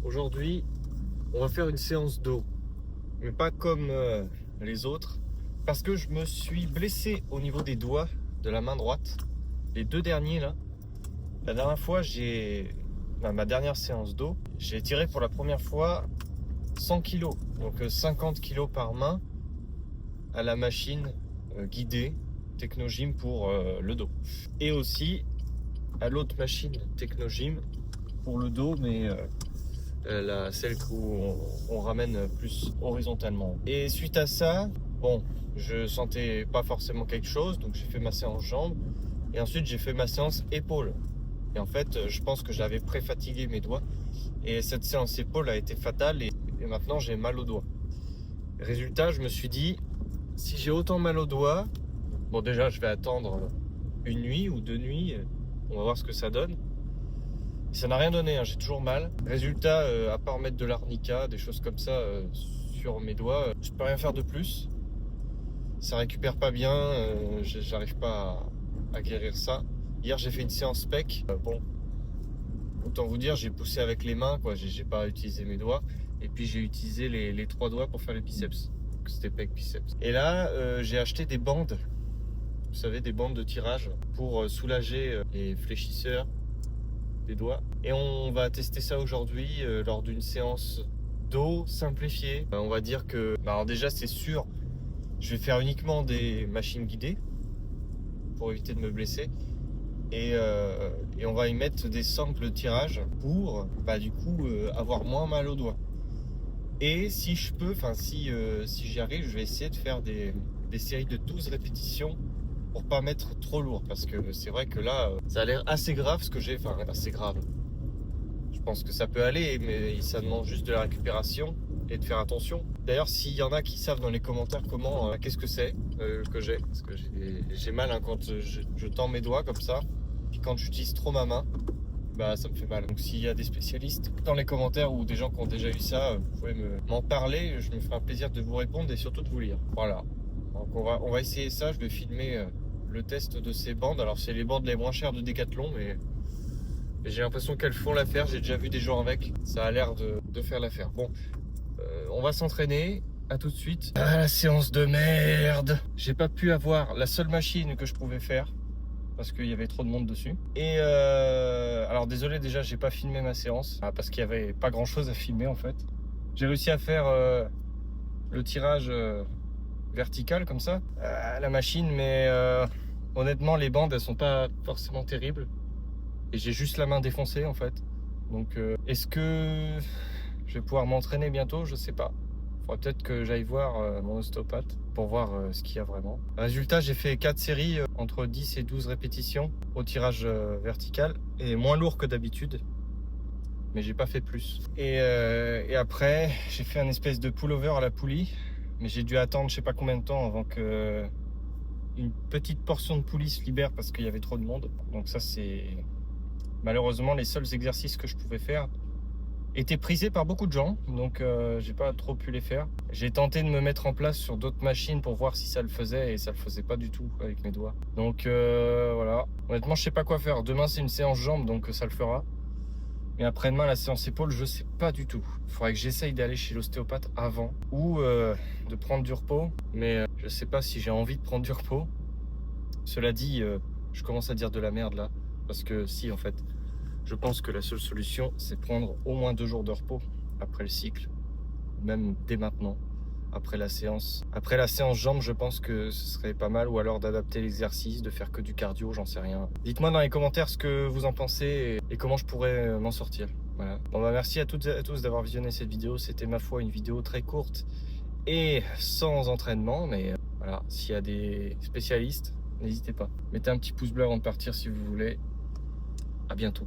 Aujourd'hui, on va faire une séance dos, mais pas comme les autres, parce que je me suis blessé au niveau des doigts de la main droite, les deux derniers là. La dernière fois, ma dernière séance dos, j'ai tiré pour la première fois 100 kg, donc 50 kg par main à la machine guidée Technogym pour le dos, et aussi à l'autre machine Technogym pour le dos, mais celle où on ramène plus horizontalement. Et suite à ça, bon, je sentais pas forcément quelque chose, donc j'ai fait ma séance jambes et ensuite j'ai fait ma séance épaules. Et en fait, je pense que j'avais pré-fatigué mes doigts et cette séance épaules a été fatale et maintenant j'ai mal aux doigts. Résultat, je me suis dit, si j'ai autant mal aux doigts, bon déjà je vais attendre une nuit ou 2 nuits, on va voir ce que ça donne. Ça n'a rien donné, hein, j'ai toujours mal. Résultat, à part mettre de l'arnica, des choses comme ça sur mes doigts, je peux rien faire de plus. Ça récupère pas bien, j'arrive pas à guérir ça. Hier j'ai fait une séance pec. Bon, autant vous dire, j'ai poussé avec les mains, quoi. J'ai pas utilisé mes doigts. Et puis j'ai utilisé les 3 doigts pour faire les biceps. Donc c'était pec biceps. Et là, j'ai acheté des bandes. Vous savez, des bandes de tirage pour soulager les fléchisseurs des doigts. Et on va tester ça aujourd'hui lors d'une séance dos simplifiée. On va dire que, alors déjà c'est sûr, je vais faire uniquement des machines guidées pour éviter de me blesser. Et on va y mettre des samples de tirage pour du coup avoir moins mal aux doigts. Et si je peux, si j'y arrive, je vais essayer de faire des séries de 12 répétitions pour pas mettre trop lourd, parce que c'est vrai que là ça a l'air assez grave ce que j'ai, assez grave. Je pense que ça peut aller, mais ça demande juste de la récupération et de faire attention. D'ailleurs, s'il y en a qui savent dans les commentaires comment, qu'est-ce que c'est que j'ai, parce que j'ai mal quand je tends mes doigts comme ça, puis quand j'utilise trop ma main, ça me fait mal. Donc s'il y a des spécialistes dans les commentaires ou des gens qui ont déjà eu ça, vous pouvez m'en parler, je me ferai un plaisir de vous répondre et surtout de vous lire. Voilà. Donc on va essayer ça, je vais filmer le test de ces bandes. Alors c'est les bandes les moins chères de Decathlon, mais j'ai l'impression qu'elles font l'affaire. J'ai déjà vu des gens avec, ça a l'air de faire l'affaire. Bon, on va s'entraîner. À tout de suite. Ah, la séance de merde. J'ai pas pu avoir la seule machine que je pouvais faire parce qu'il y avait trop de monde dessus. Et alors désolé, déjà j'ai pas filmé ma séance parce qu'il y avait pas grand chose à filmer en fait. J'ai réussi à faire le tirage vertical comme ça à la machine, mais honnêtement les bandes elles sont pas forcément terribles et j'ai juste la main défoncée en fait. Donc est-ce que je vais pouvoir m'entraîner bientôt? Je sais pas. Faudrait peut-être que j'aille voir mon ostéopathe pour voir ce qu'il y a vraiment. Résultat, j'ai fait 4 séries entre 10 et 12 répétitions au tirage vertical et moins lourd que d'habitude, mais j'ai pas fait plus. Et après, j'ai fait un espèce de pullover à la poulie, mais j'ai dû attendre je sais pas combien de temps avant que une petite portion de poulie se libère parce qu'il y avait trop de monde. Donc ça, c'est malheureusement les seuls exercices que je pouvais faire étaient prisés par beaucoup de gens, donc j'ai pas trop pu les faire. J'ai tenté de me mettre en place sur d'autres machines pour voir si ça le faisait et ça le faisait pas du tout avec mes doigts. Donc voilà, honnêtement je sais pas quoi faire. Demain c'est une séance jambes, donc ça le fera. Mais après-demain la séance épaules, je sais pas du tout. Il faudrait que j'essaye d'aller chez l'ostéopathe avant ou de prendre du repos, mais je sais pas si j'ai envie de prendre du repos. Cela dit, je commence à dire de la merde là, parce que si en fait, je pense que la seule solution, c'est prendre au moins 2 jours de repos après le cycle, même dès maintenant, après la séance. Après la séance jambes, je pense que ce serait pas mal, ou alors d'adapter l'exercice, de faire que du cardio, j'en sais rien. Dites-moi dans les commentaires ce que vous en pensez et comment je pourrais m'en sortir. Voilà. Bon merci à toutes et à tous d'avoir visionné cette vidéo. C'était ma foi une vidéo très courte et sans entraînement, mais voilà, s'il y a des spécialistes, n'hésitez pas. Mettez un petit pouce bleu avant de partir si vous voulez. À bientôt.